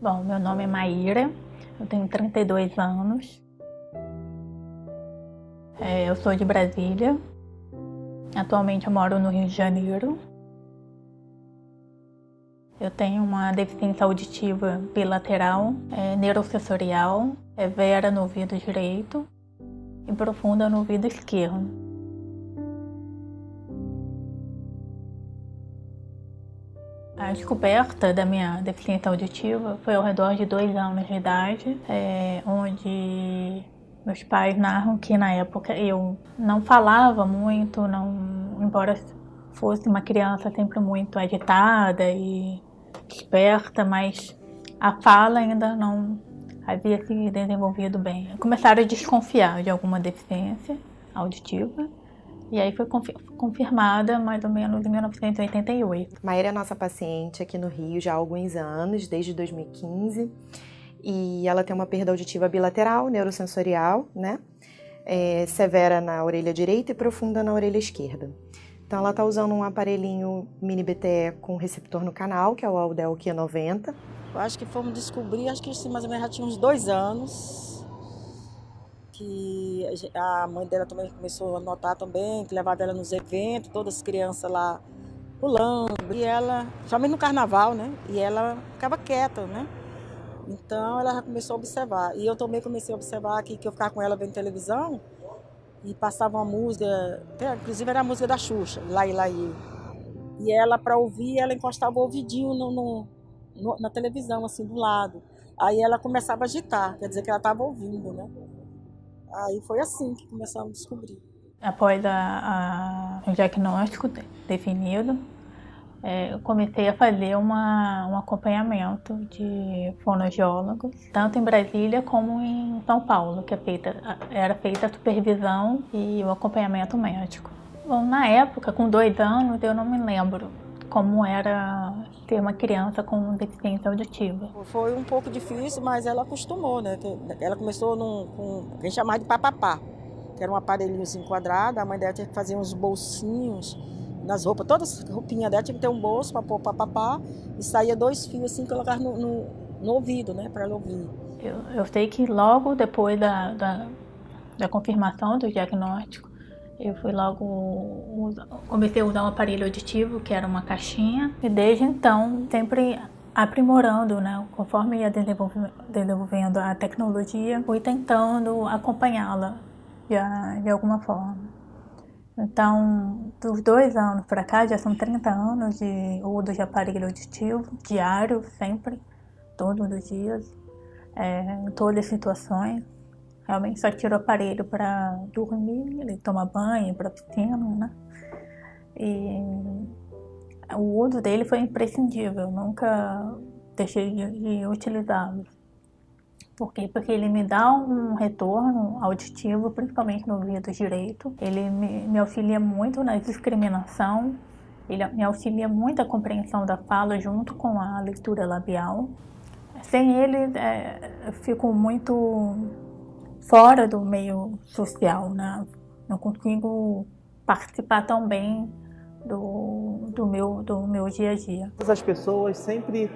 Bom, meu nome é Maíra, eu tenho 32 anos. Eu sou de Brasília. Atualmente eu moro no Rio de Janeiro. Eu tenho uma deficiência auditiva bilateral, neurosensorial, severa no ouvido direito e profunda no ouvido esquerdo. A descoberta da minha deficiência auditiva foi ao redor de 2 anos de idade, onde meus pais narram que na época eu não falava muito, embora fosse uma criança sempre muito agitada e esperta, mas a fala ainda não havia se desenvolvido bem. Começaram a desconfiar de alguma deficiência auditiva. E aí foi confirmada mais ou menos em 1988. Maíra é nossa paciente aqui no Rio já há alguns anos, desde 2015. E ela tem uma perda auditiva bilateral, neurosensorial, né? Severa na orelha direita e profunda na orelha esquerda. Então ela está usando um aparelhinho mini BTE com receptor no canal, que é o Aldel Q90. Eu acho que fomos descobrir, acho que mais ou menos já tinha uns 2 anos. Que a mãe dela também começou a notar também, que levava ela nos eventos, todas as crianças lá pulando, e ela, somente no carnaval, né? E ela ficava quieta, né? Então ela já começou a observar. E eu também comecei a observar aqui, que eu ficava com ela vendo televisão, e passava uma música, inclusive era a música da Xuxa, Lá e Lá e. E ela, para ouvir, ela encostava o ouvidinho na televisão, assim, do lado. Aí ela começava a agitar, quer dizer que ela estava ouvindo, né? Aí foi assim que começamos a descobrir. Após o diagnóstico definido, eu comecei a fazer um acompanhamento de fonoaudiólogos, tanto em Brasília como em São Paulo, que era feita a supervisão e o acompanhamento médico. Bom, na época, com 2 anos, eu não me lembro como era ter uma criança com deficiência auditiva. Foi um pouco difícil, mas ela acostumou, né? Ela começou com a gente chamava de papapá, que era um aparelhinho assim quadrado, a mãe dela tinha que fazer uns bolsinhos nas roupas, todas as roupinhas dela tinha que ter um bolso para pôr papapá e saía 2 fios assim, colocar no ouvido, né? Para ela ouvir. Eu sei que logo depois da confirmação do diagnóstico, eu comecei a usar um aparelho auditivo, que era uma caixinha, e desde então sempre aprimorando, né? Conforme ia desenvolvendo a tecnologia, fui tentando acompanhá-la de alguma forma. Então, dos 2 anos para cá, já são 30 anos de uso de aparelho auditivo, diário, sempre, todos os dias, em todas as situações. Realmente só tiro o aparelho para dormir, tomar banho, para piscina, né? E o uso dele foi imprescindível, nunca deixei de utilizá-lo. Por quê? Porque ele me dá um retorno auditivo, principalmente no ouvido direito. Ele me auxilia muito na discriminação, ele me auxilia muito a compreensão da fala junto com a leitura labial. Sem ele, eu fico muito fora do meio social, né? Não consigo participar tão bem do meu dia a dia. As pessoas sempre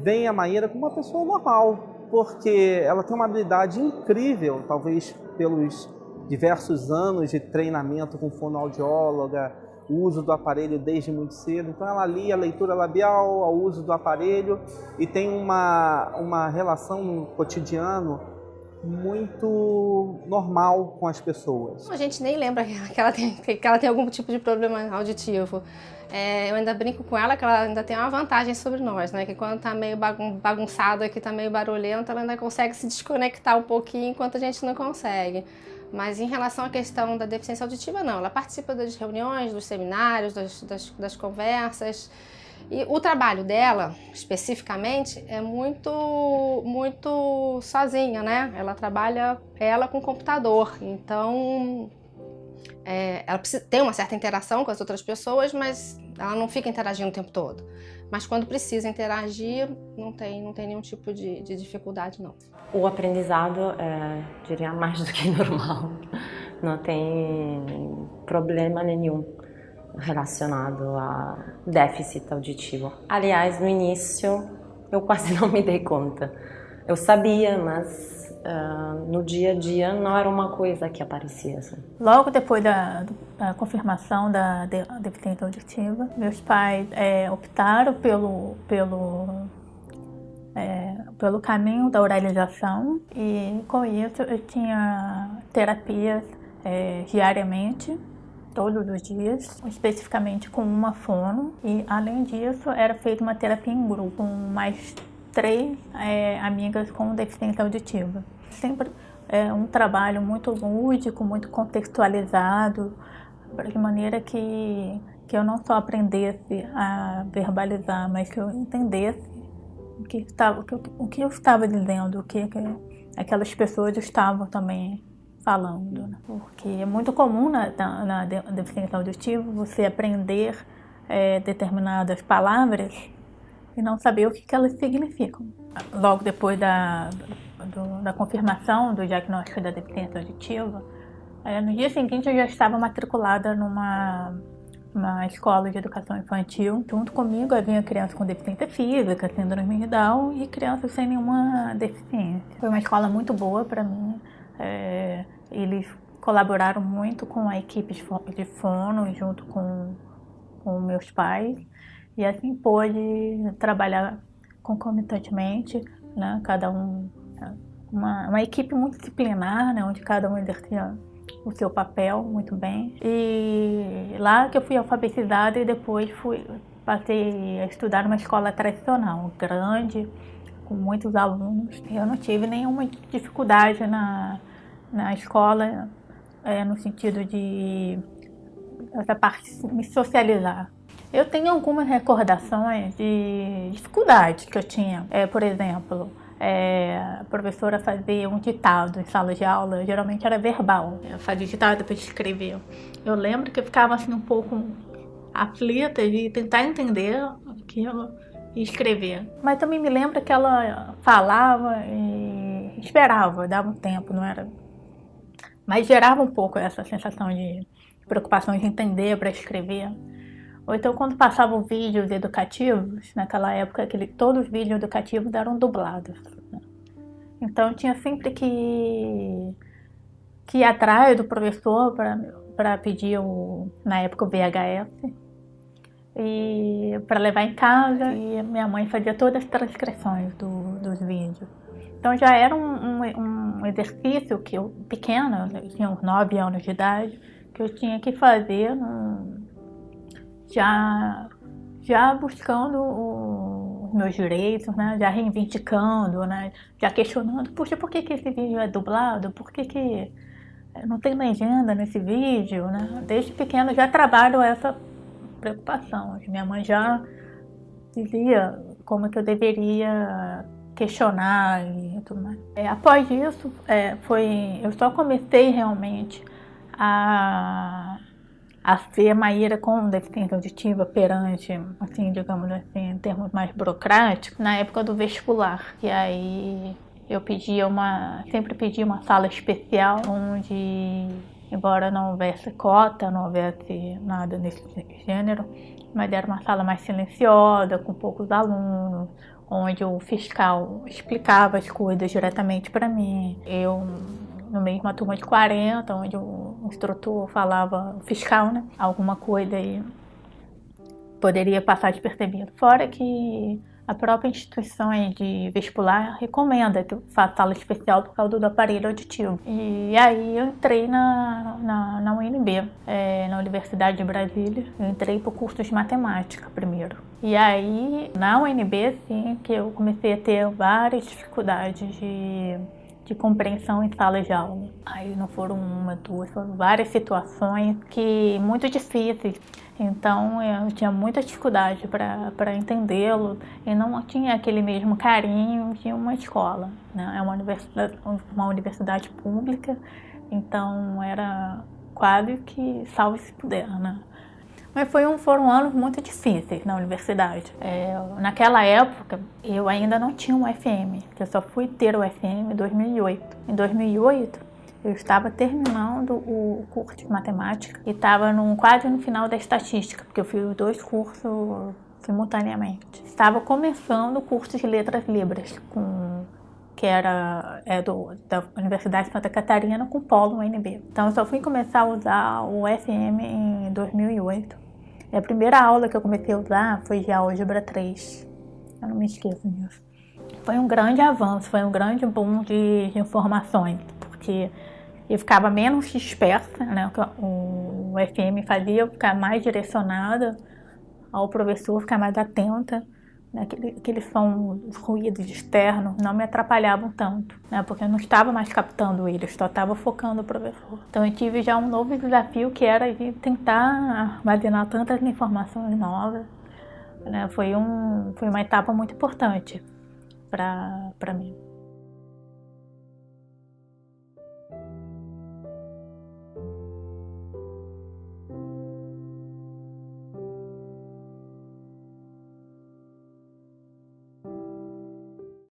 veem a Maíra como uma pessoa normal, porque ela tem uma habilidade incrível, talvez pelos diversos anos de treinamento com fonoaudióloga, o uso do aparelho desde muito cedo. Então ela alia a leitura labial ao uso do aparelho e tem uma relação no cotidiano muito normal com as pessoas. A gente nem lembra que ela tem algum tipo de problema auditivo. Eu ainda brinco com ela que ela ainda tem uma vantagem sobre nós, né? Que quando tá meio bagunçado aqui, tá meio barulhento, ela ainda consegue se desconectar um pouquinho enquanto a gente não consegue. Mas em relação à questão da deficiência auditiva, não. Ela participa das reuniões, dos seminários, das conversas. E o trabalho dela, especificamente, é muito sozinha, né? Ela trabalha com computador, então ela tem uma certa interação com as outras pessoas, mas ela não fica interagindo o tempo todo. Mas quando precisa interagir, não tem nenhum tipo de dificuldade, não. O aprendizado diria mais do que normal, não tem problema nenhum relacionado a déficit auditivo. Aliás, no início eu quase não me dei conta. Eu sabia, mas no dia a dia não era uma coisa que aparecia assim. Logo depois da confirmação da deficiência auditiva, meus pais optaram pelo caminho da oralização, e com isso eu tinha terapias diariamente, todos os dias, especificamente com uma fono, e além disso era feita uma terapia em grupo com mais 3 amigas com deficiência auditiva. Sempre um trabalho muito lúdico, muito contextualizado, de maneira que eu não só aprendesse a verbalizar, mas que eu entendesse o que eu estava dizendo, o que aquelas pessoas estavam também falando, né? Porque é muito comum na deficiência auditiva você aprender determinadas palavras e não saber o que elas significam. Logo depois da confirmação do diagnóstico da deficiência auditiva, no dia seguinte eu já estava matriculada numa escola de educação infantil. Junto comigo havia crianças com deficiência física, síndrome de Down, e crianças sem nenhuma deficiência. Foi uma escola muito boa para mim. Eles colaboraram muito com a equipe de fono, junto com meus pais, e assim pôde trabalhar concomitantemente, né? Cada um, uma equipe multidisciplinar, né? Onde cada um exercia o seu papel muito bem. E lá que eu fui alfabetizada, e depois passei a estudar numa escola tradicional, grande, com muitos alunos. Eu não tive nenhuma dificuldade na escola, no sentido de essa parte de me socializar. Eu tenho algumas recordações de dificuldades que eu tinha. Por exemplo, a professora fazia um ditado em sala de aula, geralmente era verbal. Eu fazia ditado depois de escrever. Eu lembro que eu ficava assim um pouco aflita de tentar entender aquilo e escrever. Mas também me lembro que ela falava e esperava, dava um tempo, não era... Mas gerava um pouco essa sensação de preocupação de entender para escrever. Ou então, quando passavam vídeos educativos, naquela época, todos os vídeos educativos eram dublados, né? Então, tinha sempre que ir atrás do professor para pedir, na época, o VHS, e para levar em casa. E minha mãe fazia todas as transcrições dos vídeos. Então, já era um exercício que eu, pequena, eu tinha uns 9 anos de idade, que eu tinha que fazer já buscando os meus direitos, né? Já reivindicando, né? Já questionando, puxa, por que esse vídeo é dublado? Por que não tem legenda nesse vídeo, né? Desde pequeno já trabalho essa preocupação. Minha mãe já dizia como que eu deveria questionar e tudo mais. Após isso, eu só comecei realmente a ser Maíra com deficiência auditiva perante, assim, digamos assim, em termos mais burocráticos, na época do vestibular. E aí eu sempre pedi uma sala especial, onde, embora não houvesse cota, não houvesse nada desse gênero, mas era uma sala mais silenciosa, com poucos alunos, onde o fiscal explicava as coisas diretamente para mim. Eu, no meio de uma turma de 40, onde o instrutor falava, o fiscal, né, alguma coisa aí poderia passar despercebido. Fora que a própria instituição de vestibular recomenda que eu faça sala especial por causa do aparelho auditivo. E aí eu entrei na UNB, na Universidade de Brasília. Eu entrei para o curso de matemática primeiro. E aí, na UNB, sim, que eu comecei a ter várias dificuldades de compreensão em sala de aula. Aí não foram uma, duas, foram várias situações muito difíceis. Então eu tinha muita dificuldade para entendê-lo, e não tinha aquele mesmo carinho de uma escola, né? É uma universidade pública, então era quase que salve se puder, né? Mas foram anos muito difíceis na universidade. Naquela época, eu ainda não tinha um FM, eu só fui ter o FM em 2008. Em 2008, eu estava terminando o curso de matemática e estava quase no final da estatística, porque eu fiz 2 cursos simultaneamente. Estava começando o curso de Letras Libras, que era da Universidade de Santa Catarina, com polo UNB. Então eu só fui começar a usar o FM em 2008. E a primeira aula que eu comecei a usar foi de álgebra 3. Eu não me esqueço disso. Foi um grande avanço, foi um grande boom de informações, porque eu ficava menos dispersa, né? O FM fazia eu ficar mais direcionada ao professor, ficar mais atenta. Aqueles som, os ruídos externos não me atrapalhavam tanto, né? Porque eu não estava mais captando eles, só estava focando o professor. Então eu tive já um novo desafio, que era de tentar armazenar tantas informações novas, né? Foi uma etapa muito importante para mim.